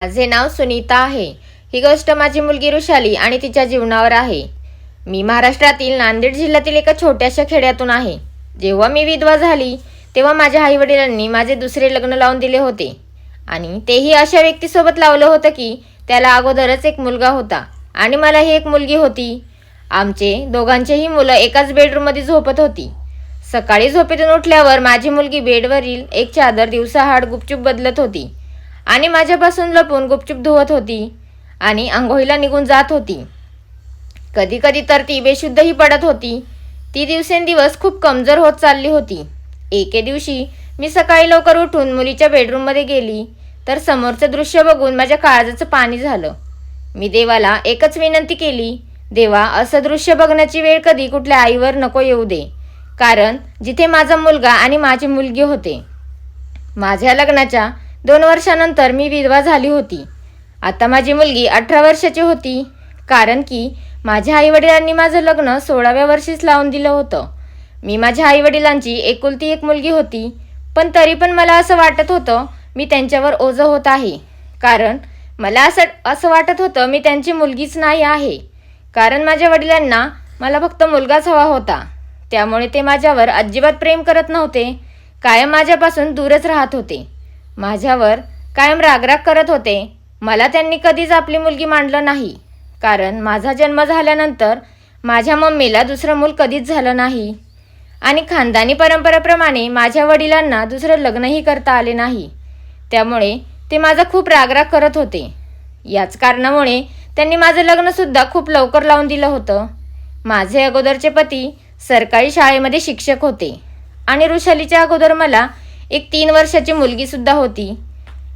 माझे नाव सुनीता आहे. ही गोष्ट माझी मुलगी ऋषाली आणि तिच्या जीवनावर आहे. मी महाराष्ट्रातील नांदेड जिल्ह्यातील एका छोट्याशा खेड्यातून आहे. जेव्हा मी विधवा झाली तेव्हा माझ्या आईवडिलांनी माझे दुसरे लग्न लावून दिले होते आणि तेही अशा व्यक्तीसोबत लावलं होतं की त्याला अगोदरच एक मुलगा होता आणि मलाही एक मुलगी होती. आमचे दोघांचेही मुलं एकाच बेडरूममध्ये झोपत होती. सकाळी झोपेतून उठल्यावर माझी मुलगी बेडवरील एक चादर दिवसाआड गुपचूप बदलत होती आणि माझ्यापासून लपून गुपचूप धुवत होती आणि अंघोळीला निघून जात होती. कधी कधी तर ती बेशुद्धही पडत होती. ती दिवसेंदिवस खूप कमजोर होत चालली होती. एके दिवशी मी सकाळी लवकर उठून मुलीच्या बेडरूममध्ये गेली तर समोरचं दृश्य बघून माझ्या काळजाचं पाणी झालं. मी देवाला एकच विनंती केली, देवा, असं दृश्य बघण्याची वेळ कधी कुठल्या आईवर नको येऊ दे, कारण जिथे माझा मुलगा आणि माझी मुलगी होते. माझ्या लग्नाच्या 2 वर्षानंतर मी विधवा झाली होती. आता माझी मुलगी 18 वर्षाची होती, कारण की माझ्या आईवडिलांनी माझं लग्न 16व्या वर्षीच लावून दिलं होतं. मी माझ्या आईवडिलांची एकुलती एक मुलगी होती, पण तरी पण मला असं वाटत होतं मी त्यांच्यावर ओझं होत आहे, कारण मला असं वाटत होतं मी त्यांची मुलगीच नाही आहे, कारण माझ्या वडिलांना मला फक्त मुलगाच हवा होता. त्यामुळे ते माझ्यावर अजिबात प्रेम करत नव्हते. कायम माझ्यापासून दूरच राहत होते. माझ्यावर कायम रागराग करत होते. मला त्यांनी कधीच आपली मुलगी मानलं नाही, कारण माझा जन्म झाल्यानंतर माझ्या मम्मीला दुसरं मूल कधीच झालं नाही आणि खानदानी परंपरेप्रमाणे माझ्या वडिलांना दुसरं लग्नही करता आले नाही. त्यामुळे ते माझा खूप रागराग करत होते. याच कारणामुळे त्यांनी माझं लग्नसुद्धा खूप लवकर लावून दिलं होतं. माझे अगोदरचे पती सरकारी शाळेमध्ये शिक्षक होते आणि ऋषालीच्या अगोदर मला एक 3 वर्षाची मुलगीसुद्धा होती.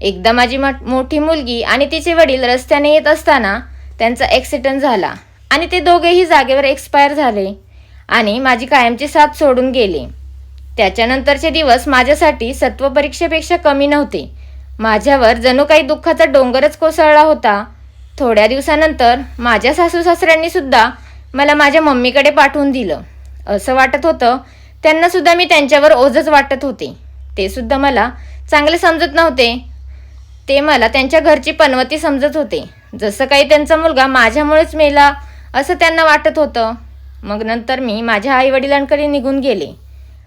एकदा माझी मोठी मुलगी आणि तिचे वडील रस्त्याने येत असताना त्यांचा ॲक्सिडेंट झाला आणि ते दोघेही जागेवर एक्सपायर झाले आणि माझी कायमची साथ सोडून गेले. त्याच्यानंतरचे दिवस माझ्यासाठी सत्वपरीक्षेपेक्षा कमी नव्हते. माझ्यावर जणू काही दुःखाचा डोंगरच कोसळला होता. थोड्या दिवसानंतर माझ्या सासू सासऱ्यांनी सुद्धा मला माझ्या मम्मीकडे पाठवून दिलं. असं वाटत होतं त्यांनासुद्धा मी त्यांच्यावर ओझंच वाटत होते. ते सुद्धा मला चांगले समजत नव्हते. ते मला त्यांच्या घरची पनवती समजत होते. जसं काही त्यांचा मुलगा माझ्यामुळेच मेला असं त्यांना वाटत होतं. मग नंतर मी माझ्या आईवडिलांकडे निघून गेले.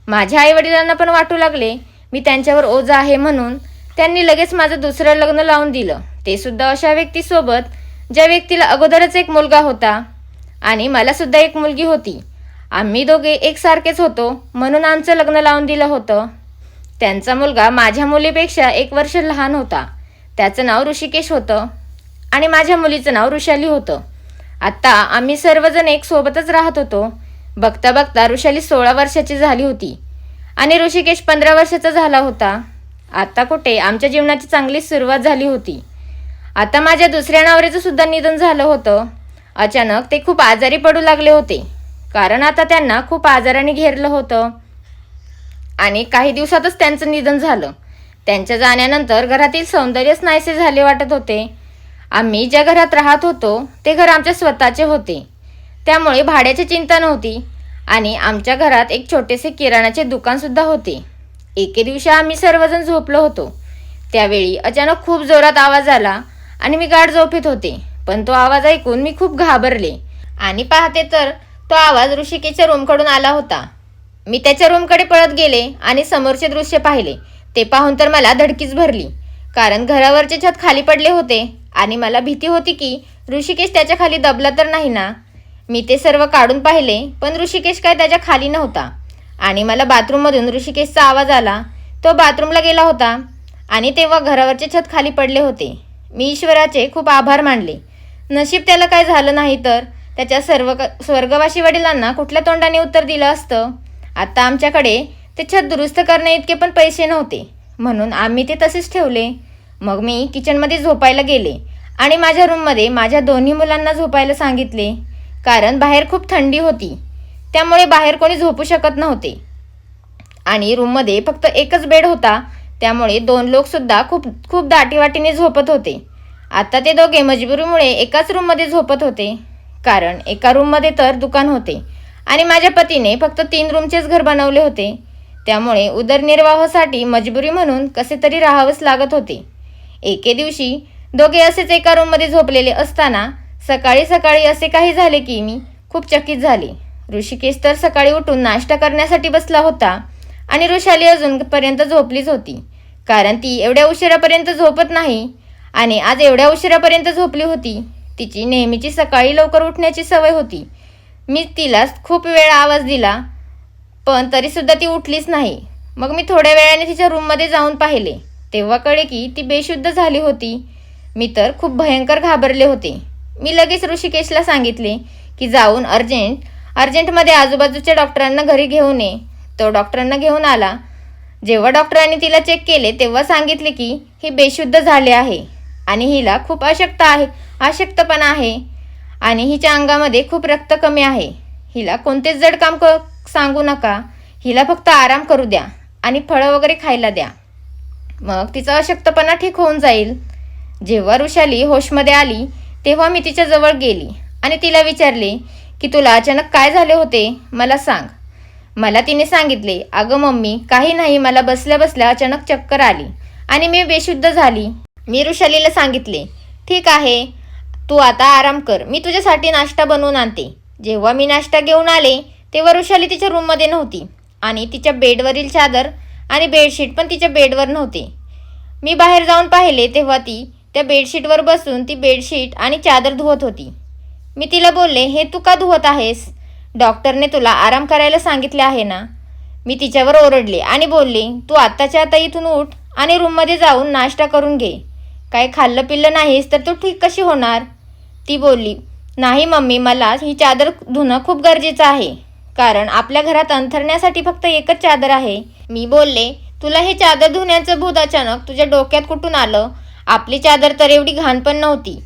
माझ्या आईवडिलांना पण वाटू लागले मी त्यांच्यावर ओझं आहे, म्हणून त्यांनी लगेच माझं दुसरं लग्न लावून दिलं. ते सुद्धा अशा व्यक्तीसोबत ज्या व्यक्तीला अगोदरच एक मुलगा होता आणि मलासुद्धा एक मुलगी होती. आम्ही दोघे एकसारखेच होतो, म्हणून आमचं लग्न लावून दिलं होतं. त्यांचा मुलगा माझ्या मुलीपेक्षा 1 वर्ष लहान होता. त्याचं नाव ऋषिकेश होतं आणि माझ्या मुलीचं नाव ऋषाली होतं. आत्ता आम्ही सर्वजण एक सोबतच राहत होतो. बघता बघता ऋषाली 16 वर्षाची झाली होती आणि ऋषिकेश 15 वर्षाचा झाला होता. आता कुठे आमच्या जीवनाची चांगली सुरुवात झाली होती. आता माझ्या दुसऱ्या नवऱ्याचं सुद्धा निधन झालं होतं. अचानक ते खूप आजारी पडू लागले होते, कारण आता त्यांना खूप आजाराने घेरलं होतं आणि काही दिवसातच त्यांचं निधन झालं. त्यांच्या जाण्यानंतर घरातील सौंदर्यच नाहीसे झाले वाटत होते. आम्ही ज्या घरात राहत होतो ते घर आमच्या स्वतःचे होते, त्यामुळे भाड्याची चिंता नव्हती आणि आमच्या घरात एक छोटेसे किराणाचे दुकानसुद्धा होते. एके दिवशी आम्ही सर्वजण झोपलो होतो. त्यावेळी अचानक खूप जोरात आवाज आला आणि मी गाढ झोपेत होते, पण तो आवाज ऐकून मी खूप घाबरले आणि पाहते तर तो आवाज ऋषिकेशच्या रूमकडून आला होता. मी त्याच्या रूमकडे पळत गेले आणि समोरचे दृश्य पाहिले. ते पाहून तर मला धडकीच भरली, कारण घरावरचे छत खाली पडले होते आणि मला भीती होती की ऋषिकेश त्याच्या खाली दबला तर नाही ना. मी ते सर्व काढून पाहिले, पण ऋषिकेश काय त्याच्या खाली नव्हता आणि मला बाथरूममधून ऋषिकेशचा आवाज आला. तो बाथरूमला गेला होता आणि तेव्हा घरावरचे छत खाली पडले होते. मी ईश्वराचे खूप आभार मानले. नशीब त्याला काय झालं नाही तर त्याच्या स्वर्गवासी वडिलांना कुठल्या तोंडाने उत्तर दिलं असतं. आता आमच्याकडे ते छत दुरुस्त करण्या इतके पण पैसे नव्हते, म्हणून आम्ही ते तसेच ठेवले. मग मी किचनमध्ये झोपायला गेले आणि माझ्या रूममध्ये माझ्या दोन्ही मुलांना झोपायला सांगितले, कारण बाहेर खूप थंडी होती, त्यामुळे बाहेर कोणी झोपू शकत नव्हते आणि रूममध्ये फक्त एकच बेड होता, त्यामुळे 2 लोकसुद्धा खूप दाटीवाटीने झोपत होते. आता ते दोघे मजबुरीमुळे एकाच रूममध्ये झोपत होते, कारण एका रूममध्ये तर दुकान होते आणि माझ्या पतीने फक्त 3 रूमचेच घर बनवले होते. त्यामुळे उदरनिर्वाहासाठी मजबुरी म्हणून कसे तरी राहावंच लागत होते. एके दिवशी दोघे असेच एका रूममध्ये झोपलेले असताना सकाळी सकाळी असे काही झाले की मी खूप चकित झाले. ऋषिकेश तर सकाळी उठून नाश्ता करण्यासाठी बसला होता आणि वृषाली अजूनपर्यंत झोपलीच होती, कारण ती एवढ्या उशिरापर्यंत झोपत नाही. आणि आज एवढ्या उशिरापर्यंत झोपली होती. तिची नेहमीची सकाळी लवकर उठण्याची सवय होती. मी तिला खूप वेळा आवाज दिला, पण तरीसुद्धा ती उठलीच नाही. मग मी थोड्या वेळाने तिच्या रूममध्ये जाऊन पाहिले, तेव्हा कळे की ती बेशुद्ध झाली होती. मी तर खूप भयंकर घाबरले होते. मी लगेच ऋषिकेशला सांगितले की जाऊन अर्जंटमध्ये आजूबाजूच्या डॉक्टरांना घरी घेऊन ये. तो डॉक्टरांना घेऊन आला. जेव्हा डॉक्टरांनी तिला चेक केले तेव्हा सांगितले की ही बेशुद्ध झाली आहे आणि हिला खूप अशक्तपणा आहे आणि हिच्या अंगामध्ये खूप रक्त कमी आहे. हिला कोणतेच जड काम सांगू नका, हिला फक्त आराम करू द्या आणि फळं वगैरे खायला द्या, मग तिचा अशक्तपणा ठीक होऊन जाईल. जेव्हा वृषाली होशमध्ये आली तेव्हा मी तिच्या जवळ गेली आणि तिला विचारले की तुला अचानक काय झाले होते, मला सांग. मला तिने सांगितले, अगं मम्मी काही नाही, मला बसल्या बसल्या अचानक चक्कर आली आणि मी बेशुद्ध झाली. मी वृषालीला सांगितले, ठीक आहे, तू आता आराम कर, मी तुझ्यासाठी नाश्ता बनवून आणते. जेव्हा मी नाश्ता घेऊन आले तेव्हा वृषाली तिच्या रूममध्ये नव्हती आणि तिच्या बेडवरील चादर आणि बेडशीट पण तिच्या बेडवर नव्हते. मी बाहेर जाऊन पाहिले तेव्हा ती त्या बेडशीटवर बसून ती बेडशीट आणि चादर धुवत होती. मी तिला बोलले, हे तू का धुवत आहेस? डॉक्टरने तुला आराम करायला सांगितले आहे ना. मी तिच्यावर ओरडले आणि बोलले, तू आत्ताच्या आता इथून उठ आणि रूममध्ये जाऊन नाश्ता करून घे. काय खाल्लं पिल्लं नाहीस तर तू ठीक कशी होणार? ती बोलली, नाही मम्मी, मला ही चादर धुणं खूप गरजेचं आहे, कारण आपल्या घरात अंथरण्यासाठी फक्त एकच चादर आहे. मी बोलले, तुला हे चादर धुण्याचं भूत अचानक तुझ्या डोक्यात कुठून आलं? आपली चादर तर एवढी घाण पण नव्हती,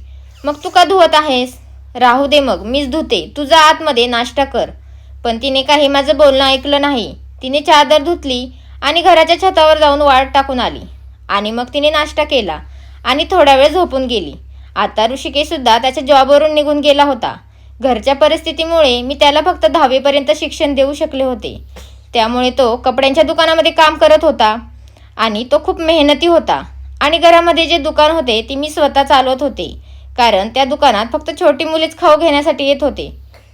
मग तू का धुवत आहेस? राहू दे, मग मीच धुते, तुझा आतमध्ये नाश्ता कर. पण तिने काही माझं बोलणं ऐकलं नाही. तिने चादर धुतली आणि घराच्या छतावर जाऊन वाळत टाकून आली आणि मग तिने नाश्ता केला आणि थोडा वेळ झोपून गेली. आता ऋषिकेशसुद्धा त्याच्या जॉबवरून निघून गेला होता. घरच्या परिस्थितीमुळे मी त्याला फक्त 10वीपर्यंत शिक्षण देऊ शकले होते, त्यामुळे तो कपड्यांच्या दुकानामध्ये काम करत होता आणि तो खूप मेहनती होता. आणि घरामध्ये जे दुकान होते ती मी स्वतः चालवत होते, कारण त्या दुकानात फक्त छोटी मुलीच खाऊ घेण्यासाठी येत होते.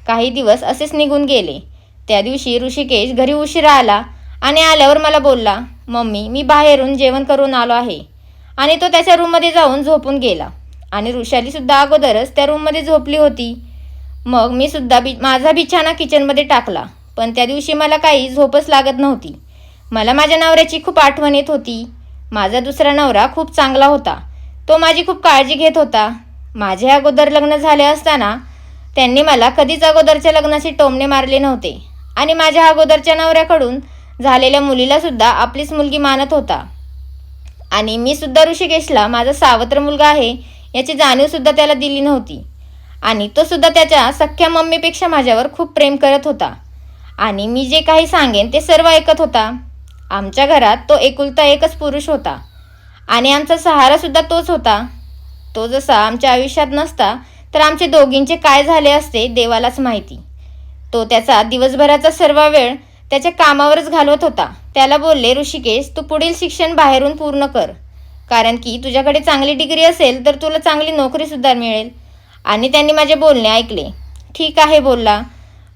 काही दिवस असेच निघून गेले. त्या दिवशी ऋषिकेश घरी उशिरा आला आणि आल्यावर मला बोलला, मम्मी मी बाहेरून जेवण करून आलो आहे. आणि तो त्याच्या रूममध्ये जाऊन झोपून गेला आणि वृषालीसुद्धा अगोदरच त्या रूममध्ये झोपली होती. मग मी सुद्धा माझा बिछाना किचनमध्ये टाकला, पण त्या दिवशी मला काही झोपच लागत नव्हती. मला माझ्या नवऱ्याची खूप आठवण येत होती. माझा दुसरा नवरा खूप चांगला होता, तो माझी खूप काळजी घेत होता. माझे अगोदर लग्न झाले असताना त्यांनी मला कधीच अगोदरच्या लग्नाचे टोमणे मारले नव्हते आणि माझ्या अगोदरच्या नवऱ्याकडून झालेल्या मुलीला सुद्धा आपलीच मुलगी मानत होता. आणि मी सुद्धा ऋषिकेशला माझा सावत्र मुलगा आहे याची जाणीवसुद्धा त्याला दिली नव्हती. आणि तो सुद्धा त्याच्या सख्ख्या मम्मीपेक्षा माझ्यावर खूप प्रेम करत होता आणि मी जे काही सांगेन ते सर्व ऐकत होता. आमच्या घरात तो एकुलता एकच पुरुष होता आणि आमचा सहारासुद्धा तोच होता. तो जसा आमच्या आयुष्यात नसता तर आमचे दोघींचे काय झाले असते देवालाच माहिती. तो त्याचा दिवसभराचा सर्व वेळ त्याच्या कामावरच घालवत होता. त्याला बोलले, ऋषिकेश तू पुढील शिक्षण बाहेरून पूर्ण कर, कारण की तुझ्याकडे चांगली डिग्री असेल तर तुला चांगली नोकरीसुद्धा मिळेल. आणि त्यांनी माझे बोलणे ऐकले. ठीक आहे बोलला.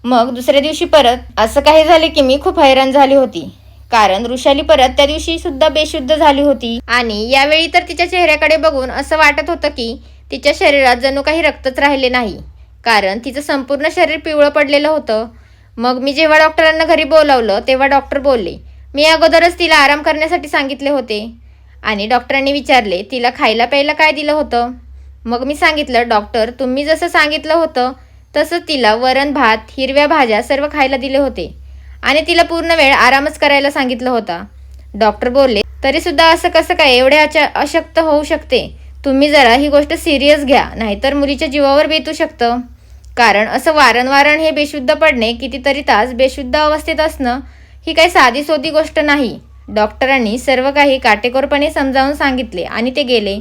मग दुसऱ्या दिवशी परत असं काही झाले की मी खूप हैराण झाली होती, कारण वृषाली परत त्या दिवशी सुद्धा बेशुद्ध झाली होती. आणि यावेळी तर तिच्या चेहऱ्याकडे बघून असं वाटत होतं की तिच्या शरीरात जणू काही रक्तच राहिले नाही, कारण तिचं संपूर्ण शरीर पिवळं पडलेलं होतं. मग मी जेव्हा डॉक्टरांना घरी बोलावलं तेव्हा डॉक्टर बोलले, मी अगोदरच तिला आराम करण्यासाठी सांगितले होते. आणि डॉक्टरांनी विचारले, तिला खायला प्यायला काय दिलं होतं? मग मी सांगितलं, डॉक्टर तुम्ही जसं सांगितलं होतं तसंच तिला वरण भात, हिरव्या भाज्या सर्व खायला दिले होते आणि तिला पूर्ण वेळ आरामच करायला सांगितलं होता. डॉक्टर बोलले, तरीसुद्धा असं कसं काय एवढे अशक्त होऊ शकते? तुम्ही जरा ही गोष्ट सिरियस घ्या, नाहीतर मुलीच्या जीवावर बेतू शकतं. कारण असं वारंवार हे बेशुद्ध पडणे, कितीतरी तास बेशुद्ध अवस्थेत असणं ही काही साधी सोधी गोष्ट नाही. डॉक्टरांनी सर्व काही काटेकोरपणे समजावून सांगितले आणि ते गेले.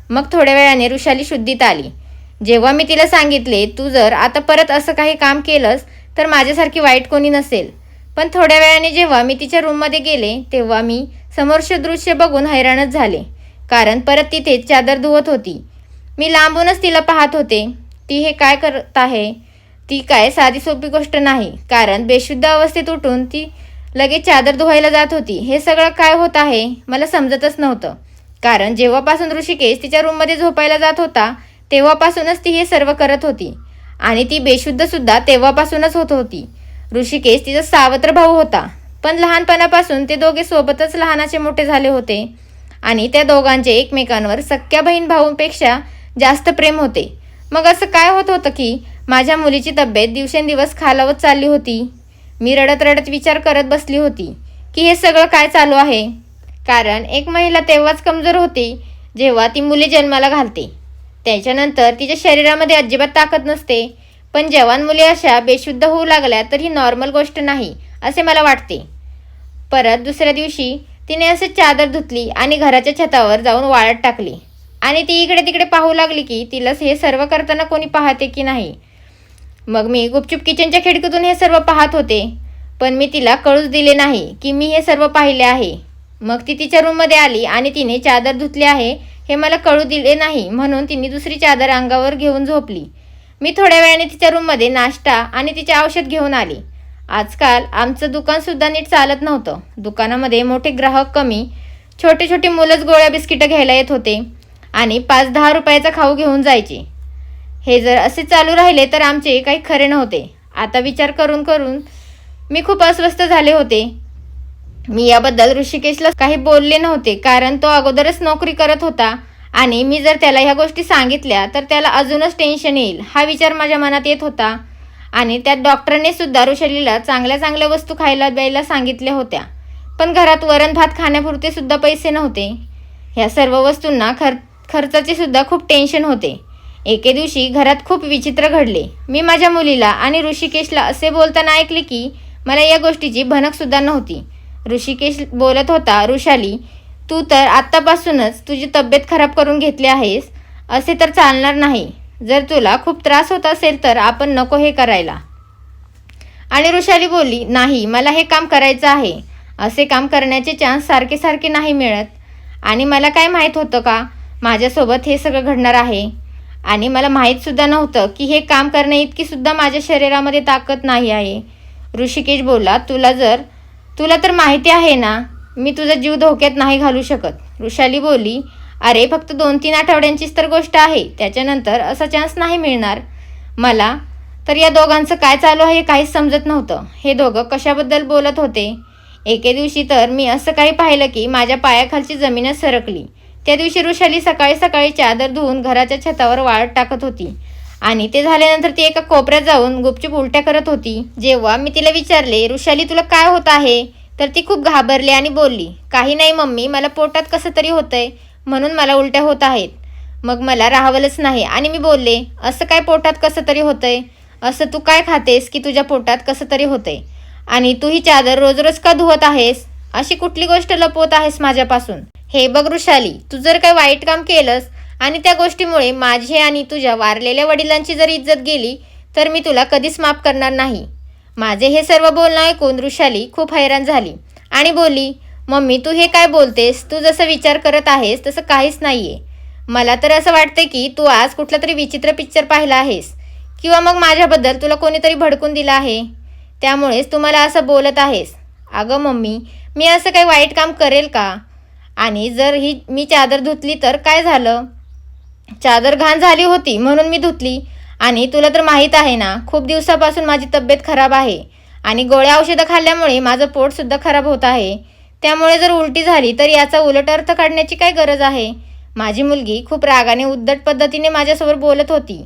मग थोड्या वेळाने वृषाली शुद्धीत आली. जेव्हा मी तिला सांगितले, तू जर आता परत असं काही काम केलंस तर माझ्यासारखी वाईट कोणी नसेल. पण थोड्या वेळाने जेव्हा मी तिच्या रूममध्ये गेले तेव्हा मी समोरचे दृश्य बघून हैराणच झाले, कारण परत तिथे चादर धुवत होती मी लांबूनच तिला पाहत होते. ती हे काय करत आहे? ती काय साधी सोपी गोष्ट नाही, कारण बेशुद्ध अवस्थेत उठून ती लगेच चादर धुवायला जात होती. हे सगळं काय होत आहे मला समजतच नव्हतं, कारण जेव्हापासून ऋषिकेश तिच्या रूममध्ये झोपायला जात होता तेव्हापासूनच ती हे सर्व करत होती. आणि ती बेशुद्ध सुद्धा तेव्हापासूनच होत होती. ऋषिकेश तिचा सावत्र भाऊ होता, पण लहानपणापासून ते दोघे सोबतच लहानाचे मोठे झाले होते आणि त्या दोघांचे एकमेकांवर सख्या बहीण भाऊंपेक्षा जास्त प्रेम होते. मग असं काय होत होतं की माझ्या मुलीची तब्येत दिवसेंदिवस खालावत चालली होती? मी रडत रडत विचार करत बसली होती की हे सगळं काय चालू आहे. कारण एक महिला तेव्हाच कमजोर होती जेव्हा ती मुली जन्माला घालते. त्याच्यानंतर तिच्या शरीरामध्ये अजिबात ताकद नसते. पण जवान मुली अशा बेशुद्ध होऊ लागल्या तर ही नॉर्मल गोष्ट नाही असे मला वाटते. परत दुसऱ्या दिवशी तिने असं चादर धुतली आणि घराच्या छतावर जाऊन वाळत टाकली. आणि ती इकडे तिकडे पाहू लागली की तिला हे सर्व करताना कोणी पाहते की नाही. मग मी गुपचूप किचनच्या खिडकीतून हे सर्व पाहत होते, पण मी तिला कळूच दिले नाही की मी हे सर्व पाहिले आहे. मग ती तिच्या रूममध्ये आली आणि तिने चादर धुतली आहे हे मला कळू दिले नाही, म्हणून तिने दुसरी चादर अंगावर घेऊन झोपली. मी थोड्या वेळाने तिच्या रूममध्ये नाश्ता आणि तिचे औषध घेऊन आली. आजकाल आमचं दुकानसुद्धा नीट चालत नव्हतं. दुकानामध्ये मोठे ग्राहक कमी, छोटे छोटे मुलंच गोळ्या बिस्किटं घ्यायला येत होते आणि 5-10 रुपयाचा खाऊ घेऊन जायचे. हे जर असे चालू राहिले तर आमचे काही खरे नव्हते. आता विचार करून करून मी खूप अस्वस्थ झाले होते. मी याबद्दल ऋषिकेशला काही बोलले नव्हते, कारण तो अगोदरच नोकरी करत होता आणि मी जर त्याला ह्या गोष्टी सांगितल्या तर त्याला अजूनच टेन्शन येईल हा विचार माझ्या मनात येत होता. आणि त्यात डॉक्टरने सुद्धा ऋषालीला चांगल्या चांगल्या वस्तू खायला द्यायला सांगितल्या होत्या, पण घरात वरण भात खाण्यापुरते सुद्धा पैसे नव्हते. ह्या सर्व वस्तूंना खर्चाचे सुद्धा खूप टेन्शन होते. एके दिवशी घरात खूप विचित्र घडले. मी माझ्या मुलीला आणि ऋषिकेशला असे बोलताना ऐकले की मला या गोष्टीची भनकसुद्धा नव्हती. ऋषिकेश बोलत होता, ऋषाली, तू तर आत्तापासूनच तुझी तब्येत खराब करून घेतली आहेस. असे तर चालणार नाही. जर तुला खूप त्रास होत असेल तर आपण नको हे करायला. आणि ऋषाली बोलली, नाही, मला हे काम करायचं आहे. असे काम करण्याचे चान्स सारखे सारखे नाही मिळत. आणि मला काय माहीत होतं का माझ्यासोबत हे सगळं घडणार आहे. आणि मला माहीतसुद्धा नव्हतं की हे काम करण्या इतकी सुद्धा माझ्या शरीरामध्ये ताकद नाही आहे. ऋषिकेश बोलला, तुला तर माहिती आहे ना, मी तुझा जीव धोक्यात नाही घालू शकत. ऋषाली बोलली, अरे फक्त 2-3 आठवड्यांचीच तर गोष्ट आहे, त्याच्यानंतर असा चान्स नाही मिळणार. मला तर या दोघांचं काय चालू आहे काहीच समजत नव्हतं. हे दोघं कशाबद्दल बोलत होते. एके दिवशी तर मी असं काही पाहिलं की माझ्या पायाखालची जमीनच सरकली. त्या दिवशी ऋषाली सकाळी सकाळी चादर धुवून घराच्या छतावर वाळत टाकत होती आणि ते झाल्यानंतर ती एका कोपऱ्यात जाऊन गुपचूप उलट्या करत होती. जेव्हा मी तिला विचारले, ऋषाली तुला काय होत आहे, तर ती खूप घाबरली आणि बोलली, काही नाही मम्मी, मला पोटात कसं तरी होतंय म्हणून मला उलट्या होत आहेत. मग मला राहावलंच नाही आणि मी बोलले, असं काय पोटात कसं तरी होतंय, असं तू काय खातेस की तुझ्या पोटात कसं तरी होतंय, आणि तू ही चादर रोज रोज का धुवत आहेस, अशी कुठली गोष्ट लपवत आहेस माझ्यापासून. हे बघ ऋषाली, तू जर काही वाईट काम केलंस आणि त्या गोष्टीमुळे माझी आणि तुझ्या वारलेल्या वडिलांची जर इज्जत गेली तर मी तुला कधीच माफ करणार नाही. माझे हे सर्व बोलणं ऐकून ऋषाली खूप हैराण झाली आणि बोलली, मम्मी तू हे काय बोलतेस, तू जसं विचार करत आहेस तसं काहीच नाहीये. मला तर असं वाटतं की तू आज कुठला तरी विचित्र पिक्चर पाहिला आहेस किंवा मग माझ्याबद्दल तुला कोणीतरी भडकून दिलं आहे, त्यामुळेच तू मला असं बोलत आहेस. अगं मम्मी, मी असं काही वाईट काम करेल का? आणि जर मी चादर धुतली तर काय झालं? चादर घाण झाली होती म्हणून मी धुतली. आणि तुला तर माहीत आहे ना, खूप दिवसापासून माझी तब्येत खराब आहे आणि गोळ्या औषधं खाल्ल्यामुळे माझं पोटसुद्धा खराब होत आहे. त्यामुळे जर उलटी झाली तर याचा उलट अर्थ काढण्याची काय गरज आहे? माझी मुलगी खूप रागाने उद्धट पद्धतीने माझ्यासमोर बोलत होती.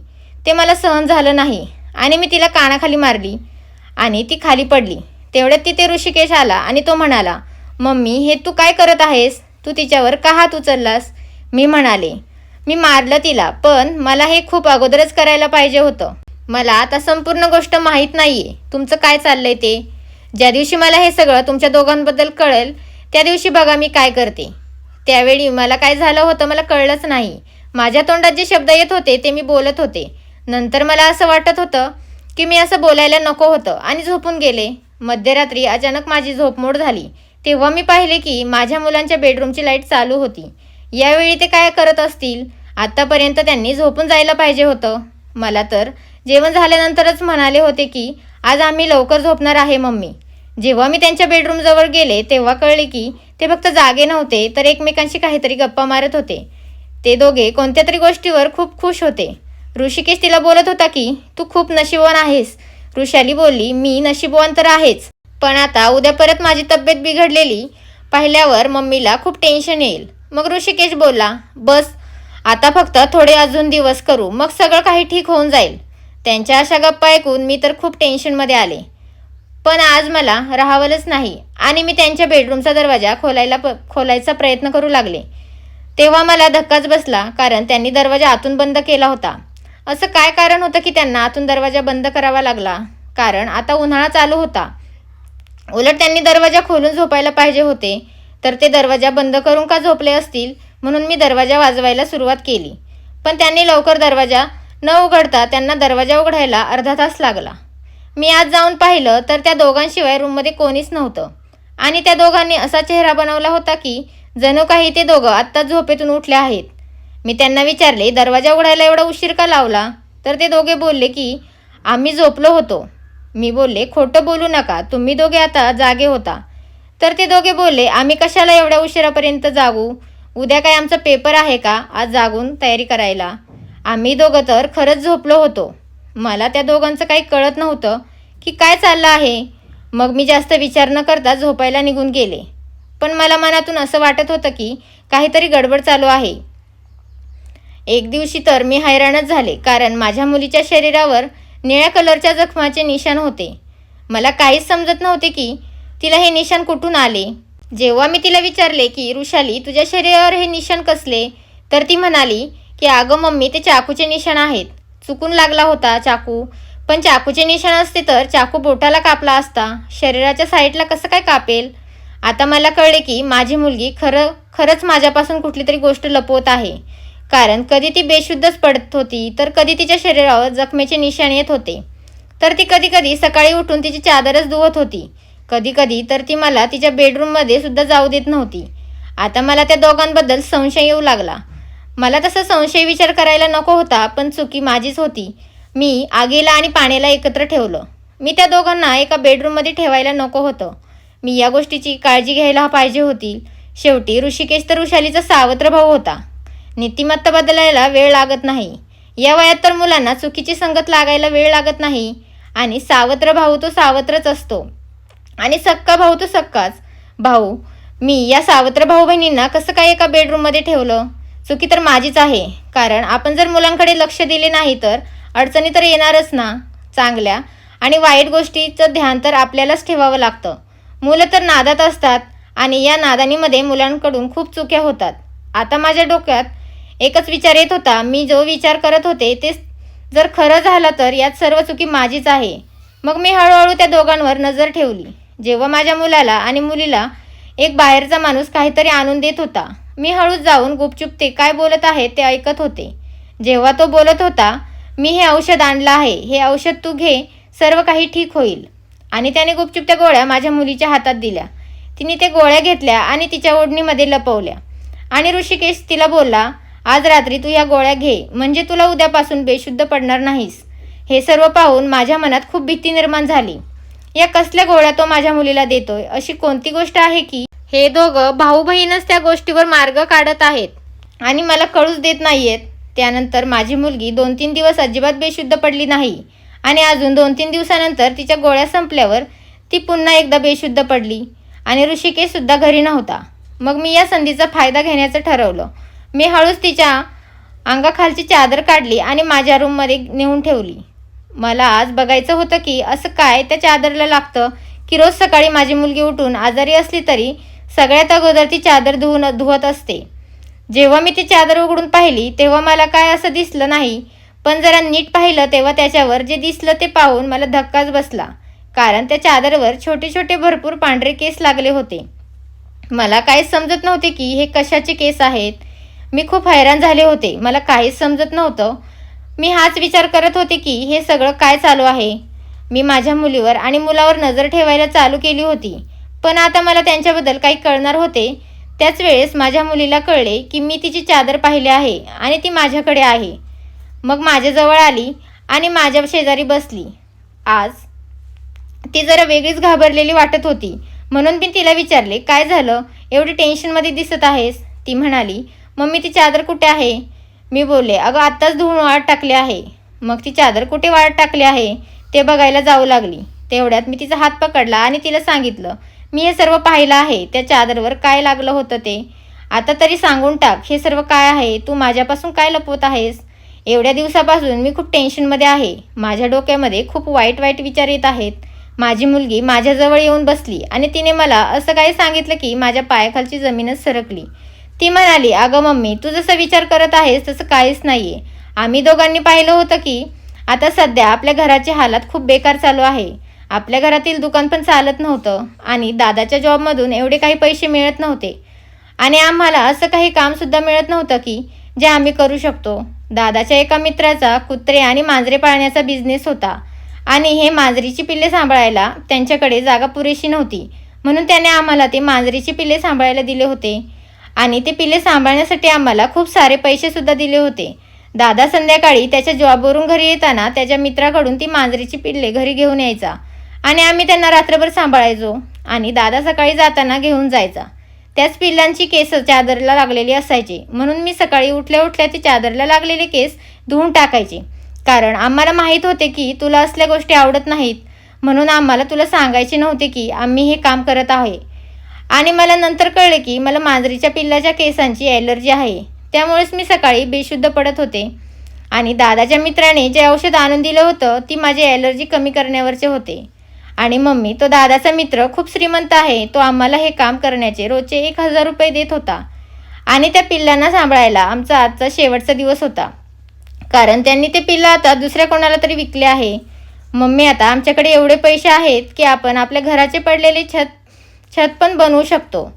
ते मला सहन झालं नाही आणि मी तिला कानाखाली मारली आणि ती खाली पडली. तेवढ्यात तिथे ऋषिकेश आला आणि तो म्हणाला, मम्मी हे तू काय करत आहेस, तू तिच्यावर का हात उचललास? मी म्हणाले, मी मारलं तिला, पण मला हे खूप अगोदरच करायला पाहिजे होतं. मला आता संपूर्ण गोष्ट माहीत नाहीये तुमचं काय चाललंय ते. ज्या दिवशी मला हे सगळं तुमच्या दोघांबद्दल कळेल त्या दिवशी बघा मी काय करते. त्यावेळी मला काय झालं होतं मला कळलंच नाही. माझ्या तोंडात जे शब्द येत होते ते मी बोलत होते. नंतर मला असं वाटत होतं की मी असं बोलायला नको होतं आणि झोपून गेले. मध्यरात्री अचानक माझी झोपमोड झाली. तेव्हा मी पाहिले की माझ्या मुलांच्या बेडरूमची लाईट चालू होती. यावेळी ते काय करत असतील आत्तापर्यंत त्यांनी झोपून जायला पाहिजे होतं. मला तर जेवण झाल्यानंतरच म्हणाले होते की आज आम्ही लवकर झोपणार आहे मम्मी. जेव्हा मी त्यांच्या बेडरूमजवळ गेले तेव्हा कळले की ते फक्त जागे नव्हते तर एकमेकांशी काहीतरी गप्पा मारत होते. ते दोघे कोणत्या तरी गोष्टीवर खूप खुश होते. ऋषिकेश तिला बोलत होता की तू खूप नशीबवान आहेस. ऋषाली बोलली, मी नशीबवान तर आहेच, पण आता उद्या परत माझी तब्येत बिघडलेली पाहिल्यावर मम्मीला खूप टेन्शन येईल. मग ऋषिकेश बोलला, बस आता फक्त थोडे अजून दिवस करू, मग सगळं काही ठीक होऊन जाईल. त्यांच्या अशा गप्पा ऐकून मी तर खूप टेन्शनमध्ये आले. पण आज मला राहावलंच नाही आणि मी त्यांच्या बेडरूमचा दरवाजा खोलायचा प्रयत्न करू लागले. तेव्हा मला धक्काच बसला, कारण त्यांनी दरवाजा आतून बंद केला होता. असं काय कारण होतं की त्यांना आतून दरवाजा बंद करावा लागला? कारण आता उन्हाळा चालू होता. उलट त्यांनी दरवाजा खोलून झोपायला पाहिजे होते, तर ते दरवाजा बंद करून का झोपले असतील? म्हणून मी दरवाजा वाजवायला सुरुवात केली, पण त्यांनी लवकर दरवाजा न उघडता त्यांना दरवाजा उघडायला अर्धा तास लागला. मी आज जाऊन पाहिलं तर त्या दोघांशिवाय रूममध्ये कोणीच नव्हतं आणि त्या दोघांनी असा चेहरा बनवला होता की जणू काही ते दोघं आत्ताच झोपेतून उठले आहेत. मी त्यांना विचारले, दरवाजा उघडायला एवढा उशीर का लावला? तर ते दोघे बोलले की आम्ही झोपलो होतो. मी बोलले, खोटं बोलू नका, तुम्ही दोघे आता जागे होता. तर ते दोघे बोलले, आम्ही कशाला एवढ्या उशिरापर्यंत जागू? उद्या काय आमचा पेपर आहे का आज जागून तयारी करायला? आम्ही दोघं तर खरंच झोपलो होतो. मला त्या दोघांचं काही कळत नव्हतं की काय चाललं आहे. मग मी जास्त विचार न करता झोपायला निघून गेले. पण मला मनातून असं वाटत होतं की काहीतरी गडबड चालू आहे. एक दिवशी तर मी हैराणच झाले, कारण माझ्या मुलीच्या शरीरावर निळ्या कलरच्या जखमाचे निशाण होते. मला काहीच समजत नव्हते की तिला हे निशाण कुठून आले. जेव्हा मी तिला विचारले की ऋषाली, तुझ्या शरीरावर हे निशाण कसले? तर ती म्हणाली की अगं मम्मी, ते चाकूचे निशाण आहेत. चुकून लागला होता चाकू, पण चाकूचे निशाण असते तर चाकू बोटाला कापला असता, शरीराच्या साईडला कसं काय कापेल? आता मला कळले की माझी मुलगी खरंच माझ्यापासून कुठली तरी गोष्ट लपवत आहे. कारण कधी ती बेशुद्धच पडत होती, तर कधी तिच्या शरीरावर जखमेचे निशाण येत होते. तर ती कधी सकाळी उठून तिची चादरच धुवत होती. कधी तर ती मला तिच्या बेडरूममध्ये सुद्धा जाऊ देत नव्हती. आता मला त्या दोघांबद्दल संशय येऊ लागला. मला तसा संशय विचार करायला नको होता, पण चुकी माझीच होती. मी आगीला आणि पाण्याला एकत्र ठेवलं. मी त्या दोघांना एका बेडरूममध्ये ठेवायला नको होतं. मी या गोष्टीची काळजी घ्यायला पाहिजे होती. शेवटी ऋषिकेश तर ऋषालीचा सावत्र भाऊ होता. नीतिमत्ता बदलायला वेळ लागत नाही. या वयात तर मुलांना चुकीची संगत लागायला वेळ लागत नाही. आणि सावत्र भाऊ तो सावत्रच असतो आणि सक्का भाऊ तो सक्काच भाऊ. मी या सावत्र भाऊ बहिणींना कसं काय एका बेडरूममध्ये ठेवलं? चुकी तर माझीच आहे, कारण आपण जर मुलांकडे लक्ष दिले नाही तर अडचणी तर येणारच ना. चांगल्या आणि वाईट गोष्टीचं ध्यान तर आपल्यालाच ठेवावं लागतं. मुलं तर नादात असतात आणि या नादानीमध्ये मुलांकडून खूप चुक्या होतात. आता माझ्या डोक्यात एकच विचार येत होता, मी जो विचार करत होते ते जर खरं झालं तर यात सर्व चुकी माझीच आहे. मग मी हळूहळू त्या दोघांवर नजर ठेवली. जेव्हा माझ्या मुलाला आणि मुलीला एक बाहेरचा माणूस काहीतरी आणून देत होता, मी हळूच जाऊन गुपचूप ते काय बोलत आहे ते ऐकत होते. जेव्हा तो बोलत होता, मी हे औषध आणलं आहे, हे औषध तू घे, सर्व काही ठीक होईल. आणि त्याने गुपचूप त्या गोळ्या माझ्या मुलीच्या हातात दिल्या. तिने त्या गोळ्या घेतल्या आणि तिच्या ओढणीमध्ये लपवल्या. आणि ऋषिकेश तिला बोलला, आज रात्री तू या गोळ्या घे, म्हणजे तुला उद्यापासून बेशुद्ध पडणार नाहीस. हे सर्व पाहून माझ्या मनात खूप भीती निर्माण झाली. या कसल्या गोळ्या तो माझ्या मुलीला देतोय? अशी कोणती गोष्ट आहे की हे दोघं भाऊ बहीणच त्या गोष्टीवर मार्ग काढत आहेत आणि मला कळूच देत नाहीयेत. त्यानंतर माझी मुलगी 2-3 दिवस अजिबात बेशुद्ध पडली नाही आणि अजून 2-3 दिवसानंतर तिच्या गोळ्या संपल्यावर ती पुन्हा एकदा बेशुद्ध पडली आणि ऋषिकेश सुद्धा घरी नव्हता. मग मी या संधीचा फायदा घेण्याचं ठरवलं. मी हळूच तिच्या अंगाखालची चादर काढली आणि माझ्या रूममध्ये नेऊन ठेवली. मला आज बघायचं होतं की असं काय त्या चादरला लागतं की रोज सकाळी माझी मुलगी उठून आजारी असली तरी सगळ्यात अगोदर ती चादर धुवत असते. जेव्हा मी ती चादर उघडून पाहिली तेव्हा मला काय असं दिसलं नाही, पण जरा नीट पाहिलं तेव्हा त्याच्यावर जे दिसलं ते पाहून मला धक्काच बसला. कारण त्या चादरवर छोटे छोटे भरपूर पांढरे केस लागले होते. मला काहीच समजत नव्हते की हे कशाचे केस आहेत. मी खूप हैराण झाले होते. मला काहीच समजत नव्हतं. मी हाच विचार करत होते की हे सगळं काय चालू आहे. मी माझ्या मुलीवर आणि मुलावर नजर ठेवायला चालू केली होती, पण आता मला त्यांच्याबद्दल काही कळणार होते त्याच वेळेस माझ्या मुलीला कळले की मी तिची चादर पाहिली आहे आणि ती माझ्याकडे आहे. मग माझ्याजवळ आली आणि माझ्या शेजारी बसली. आज ती जरा वेगळीच घाबरलेली वाटत होती, म्हणून मी तिला विचारले, काय झालं, एवढी टेन्शनमध्ये दिसत आहेस? ती म्हणाली, मम्मी ती चादर कुठे आहे? मी बोलले, अगं आत्ताच धुवून वाळत टाकली आहे. मग ती चादर कुठे वाळत टाकली आहे ते बघायला जाऊ लागली. तेवढ्यात मी तिचा हात पकडला आणि तिला सांगितलं, मी हे सर्व पाहिलं आहे, त्या चादरवर काय लागलं होतं ते. आता तरी सांगून टाक, हे सर्व काय आहे? तू माझ्यापासून काय लपवत आहेस? एवढ्या दिवसापासून मी खूप टेन्शनमध्ये आहे. माझ्या डोक्यामध्ये खूप वाईट वाईट विचार येत आहेत. माझी मुलगी माझ्याजवळ येऊन बसली आणि तिने मला असं काही सांगितलं की माझ्या पायाखालची जमीनच सरकली. ती म्हणाली, अगं मम्मी, तू जसं विचार करत आहेस तसं काहीच नाही आहे. आम्ही दोघांनी पाहिलं होतं की आता सध्या आपल्या घराची हालत खूप बेकार चालू आहे. आपल्या घरातील दुकान पण चालत नव्हतं आणि दादाच्या जॉबमधून एवढे काही पैसे मिळत नव्हते आणि आम्हाला असं काही कामसुद्धा मिळत नव्हतं की जे आम्ही करू शकतो. दादाच्या एका मित्राचा कुत्रे आणि मांजरे पाळण्याचा बिझनेस होता आणि हे मांजरीची पिल्ले सांभाळायला त्यांच्याकडे जागा पुरेशी नव्हती, म्हणून त्याने आम्हाला ते मांजरीची पिल्ले सांभाळायला दिले होते आणि ते पिल्ले सांभाळण्यासाठी आम्हाला खूप सारे पैसेसुद्धा दिले होते. दादा संध्याकाळी त्याच्या जॉबवरून घरी येताना त्याच्या मित्राकडून ती मांजरीची पिल्ले घरी घेऊन यायचा आणि आम्ही त्यांना रात्रभर सांभाळायचो आणि दादा सकाळी जाताना घेऊन जायचा. त्याच पिल्लांची केस चादरला लागलेली असायची, म्हणून मी सकाळी उठल्या उठल्या ती चादरला लागलेले केस धुवून टाकायचे, कारण आम्हाला माहीत होते की तुला असल्या गोष्टी आवडत नाहीत, म्हणून आम्हाला तुला सांगायचे नव्हते की आम्ही हे काम करत आहे. आणि मला नंतर कळले की मला मांजरीच्या पिल्लाच्या केसांची ॲलर्जी आहे, त्यामुळेच मी सकाळी बेशुद्ध पडत होते. आणि दादाच्या मित्राने जे औषध आणून दिलं होतं ती माझी ॲलर्जी कमी करण्यावरचे होते. आणि मम्मी, तो दादाचा मित्र खूप श्रीमंत आहे. तो आम्हाला हे काम करण्याचे रोजचे 1,000 रुपये देत होता आणि त्या पिल्लांना सांभाळायला आमचा आजचा शेवटचा दिवस होता, कारण त्यांनी ते पिल्लं आता दुसऱ्या कोणाला तरी विकले आहे. मम्मी, आता आमच्याकडे एवढे पैसे आहेत की आपण आपल्या घराचे पडलेले छत पण बनवू शकतो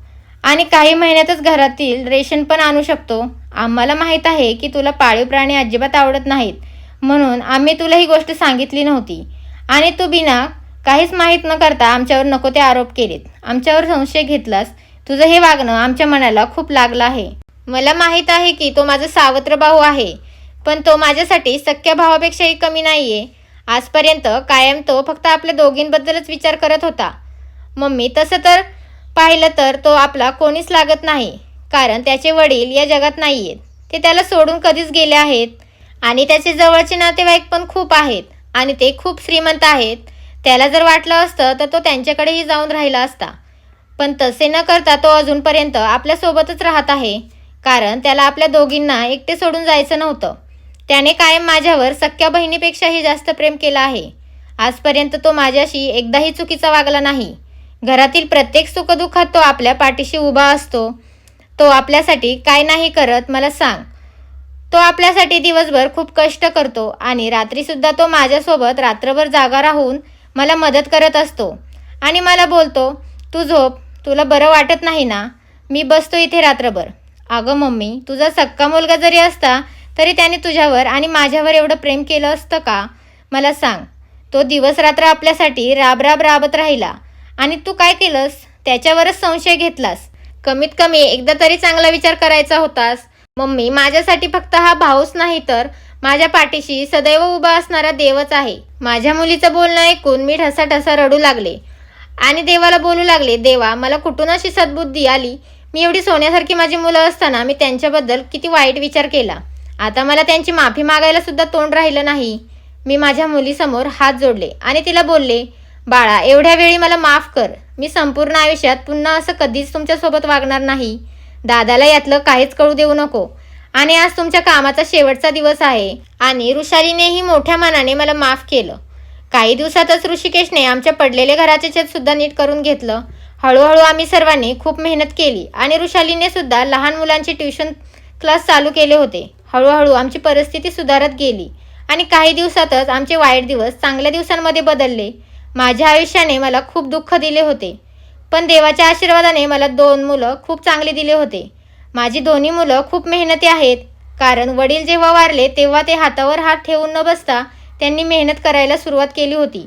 आणि काही महिन्यातच घरातील रेशन पण आणू शकतो. आम्हाला माहीत आहे की तुला पाळीव प्राणी अजिबात आवडत नाहीत, म्हणून आम्ही तुला ही गोष्ट सांगितली नव्हती आणि तू बिना काहीच माहीत न करता आमच्यावर नको ते आरोप केलेत, आमच्यावर संशय घेतलास. तुझं हे वागणं आमच्या मनाला खूप लागलं आहे. मला माहीत आहे की तो माझा सावत्र भाऊ आहे, पण तो माझ्यासाठी सख्या भावापेक्षाही कमी नाही आहे. आजपर्यंत कायम तो फक्त आपल्या दोघींबद्दलच विचार करत होता. मम्मी, तसं तर पाहिलं तर तो आपला कोणीच लागत नाही, कारण त्याचे वडील या जगात नाही आहेत. ते त्याला सोडून कधीच गेले आहेत आणि त्याचे जवळचे नातेवाईक पण खूप आहेत आणि ते खूप श्रीमंत आहेत. त्याला जर वाटलं असतं तर तो त्यांच्याकडेही जाऊन राहिला असता, पण तसे न करता तो अजूनपर्यंत आपल्यासोबतच राहत आहे, कारण त्याला आपल्या दोघींना एकटे सोडून जायचं नव्हतं. त्याने कायम माझ्यावर सख्या बहिणीपेक्षाही जास्त प्रेम केलं आहे. आजपर्यंत तो माझ्याशी एकदाही चुकीचा वागला नाही. घरातील प्रत्येक सुखदुःखात तो आपल्या पाठीशी उभा असतो. तो आपल्यासाठी काय नाही करत मला सांग. तो आपल्यासाठी दिवसभर खूप कष्ट करतो आणि रात्रीसुद्धा तो माझ्यासोबत रात्रभर जागा राहून मला मदत करत असतो आणि मला बोलतो, तू झोप, तुला बरं वाटत नाही ना, मी बसतो इथे रात्रभर. अगं मम्मी, तुझा सक्का मुलगा जरी असता तरी त्याने तुझ्यावर आणि माझ्यावर एवढं प्रेम केलं असतं का? मला सांग. तो दिवस रात्र आपल्यासाठी राबत राहिला आणि तू काय केलंस? त्याच्यावरच संशय घेतलास. कमीत कमी एकदा तरी चांगला विचार करायचा होतास. मम्मी, माझ्यासाठी फक्त हा भाऊच नाही तर माझ्या पाठीशी सदैव उभा असणारा देवच आहे. माझ्या मुलीचं बोलणं ऐकून मी ठसाठसा रडू लागले आणि देवाला बोलू लागले, देवा, मला कुठून अशी सद्बुद्धी आली? मी एवढी सोन्यासारखी माझी मुलं असताना मी त्यांच्याबद्दल किती वाईट विचार केला. आता मला त्यांची माफी मागायला सुद्धा तोंड राहिलं नाही. मी माझ्या मुलीसमोर हात जोडले आणि तिला बोलले, बाळा, एवढ्या वेळी मला माफ कर. मी संपूर्ण आयुष्यात पुन्हा असं कधीच तुमच्यासोबत वागणार नाही. दादाला यातलं काहीच कळू देऊ नको. आणि आज तुमच्या कामाचा शेवटचा दिवस आहे. आणि ऋषालीनेही मोठ्या मनाने मला माफ केलं. काही दिवसातच ऋषिकेशने आमच्या पडलेले घराचे छत सुद्धा नीट करून घेतलं. हळूहळू आम्ही सर्वांनी खूप मेहनत केली आणि ऋषालीने सुद्धा लहान मुलांचे ट्युशन क्लास चालू केले होते. हळूहळू आमची परिस्थिती सुधारत गेली आणि काही दिवसातच आमचे वाईट दिवस चांगल्या दिवसांमध्ये बदलले. माझ्या आयुष्याने मला खूप दुःख दिले होते, पण देवाच्या आशीर्वादाने मला 2 मुलं खूप चांगले दिले होते. माझी दोन्ही मुलं खूप मेहनती आहेत, कारण वडील जेव्हा वारले तेव्हा ते हातावर हात ठेवून न बसता त्यांनी मेहनत करायला सुरुवात केली होती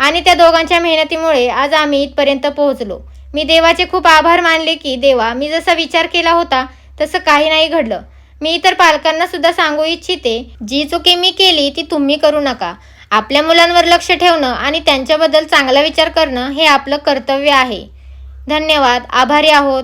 आणि त्या दोघांच्या मेहनतीमुळे आज आम्ही इथपर्यंत पोहोचलो. मी देवाचे खूप आभार मानले की देवा, मी जसा विचार केला होता तसं काही नाही घडलं. मी इतर पालकांना सुद्धा सांगू इच्छिते, जी चुकी मी केली ती तुम्ही करू नका. आपल्या मुलांवर लक्ष ठेवणं आणि त्यांच्याबद्दल चांगला विचार करणं हे आपलं कर्तव्य आहे. धन्यवाद. आभारी आहोत.